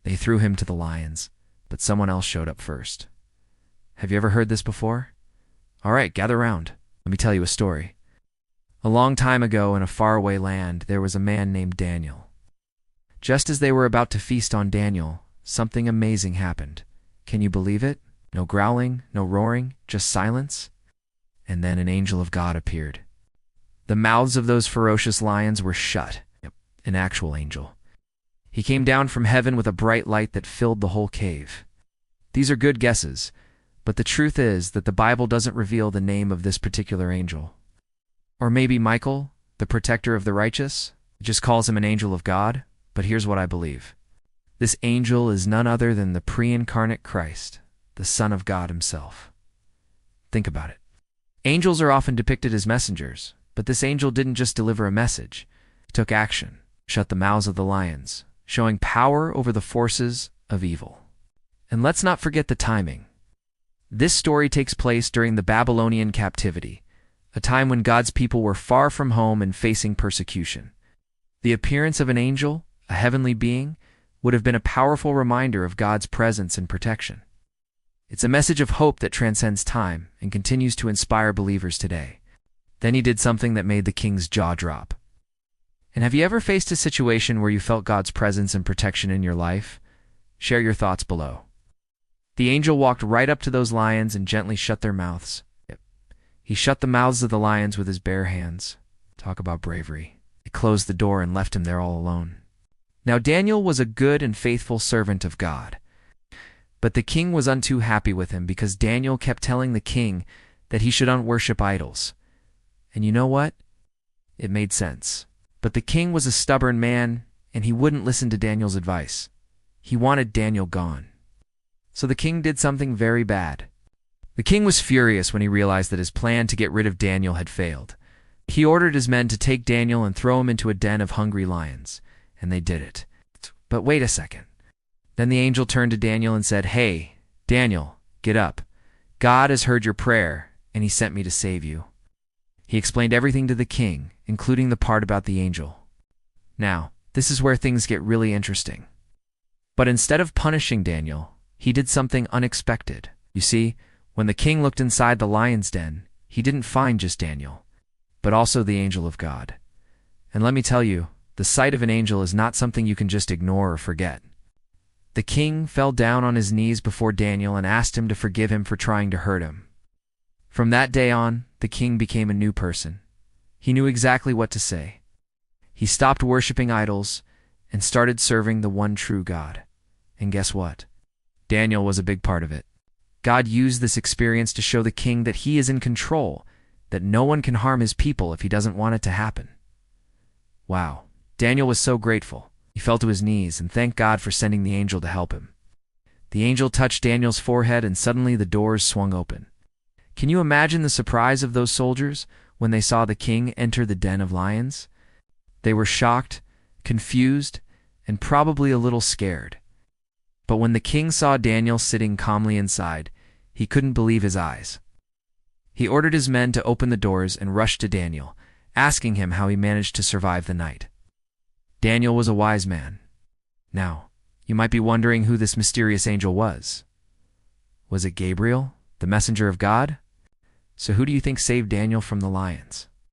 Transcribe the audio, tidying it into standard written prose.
They threw him to the lions, but someone else showed up first. Have you ever heard this before? All right, gather round. Let me tell you a story. A long time ago in a faraway land, there was a man named Daniel. Just as they were about to feast on Daniel, something amazing happened. Can you believe it? No growling, no roaring, just silence. And then an angel of God appeared. The mouths of those ferocious lions were shut. An actual angel. He came down from heaven with a bright light that filled the whole cave. These are good guesses, but the truth is that the Bible doesn't reveal the name of this particular angel. Or maybe Michael, the protector of the righteous, just calls him an angel of God. But here's what I believe. This angel is none other than the pre-incarnate Christ, the Son of God himself. Think about it. Angels are often depicted as messengers, but this angel didn't just deliver a message. He took action, shut the mouths of the lions, showing power over the forces of evil. And let's not forget the timing. This story takes place during the Babylonian captivity, a time when God's people were far from home and facing persecution. The appearance of an angel, a heavenly being, would have been a powerful reminder of God's presence and protection. It's a message of hope that transcends time and continues to inspire believers today. Then he did something that made the king's jaw drop. And have you ever faced a situation where you felt God's presence and protection in your life? Share your thoughts below. The angel walked right up to those lions and gently shut their mouths. He shut the mouths of the lions with his bare hands. Talk about bravery. He closed the door and left him there all alone. Now Daniel was a good and faithful servant of God. But the king was too happy with him because Daniel kept telling the king that he should unworship idols. And you know what? It made sense. But the king was a stubborn man, and he wouldn't listen to Daniel's advice. He wanted Daniel gone. So the king did something very bad. The king was furious when he realized that his plan to get rid of Daniel had failed. He ordered his men to take Daniel and throw him into a den of hungry lions. And they did it. But wait a second. Then the angel turned to Daniel and said, "Hey, Daniel, get up. God has heard your prayer, and he sent me to save you." He explained everything to the king, including the part about the angel. Now, this is where things get really interesting. But instead of punishing Daniel, he did something unexpected. You see, when the king looked inside the lion's den, he didn't find just Daniel, but also the angel of God. And let me tell you, the sight of an angel is not something you can just ignore or forget. The king fell down on his knees before Daniel and asked him to forgive him for trying to hurt him. From that day on, the king became a new person. He knew exactly what to say. He stopped worshiping idols and started serving the one true God. And guess what? Daniel was a big part of it. God used this experience to show the king that he is in control, that no one can harm his people if he doesn't want it to happen. Wow. Daniel was so grateful. He fell to his knees and thanked God for sending the angel to help him. The angel touched Daniel's forehead and suddenly the doors swung open. Can you imagine the surprise of those soldiers when they saw the king enter the den of lions? They were shocked, confused, and probably a little scared. But when the king saw Daniel sitting calmly inside, he couldn't believe his eyes. He ordered his men to open the doors and rushed to Daniel, asking him how he managed to survive the night. Daniel was a wise man. Now, you might be wondering who this mysterious angel was. Was it Gabriel, the messenger of God? So who do you think saved Daniel from the lions?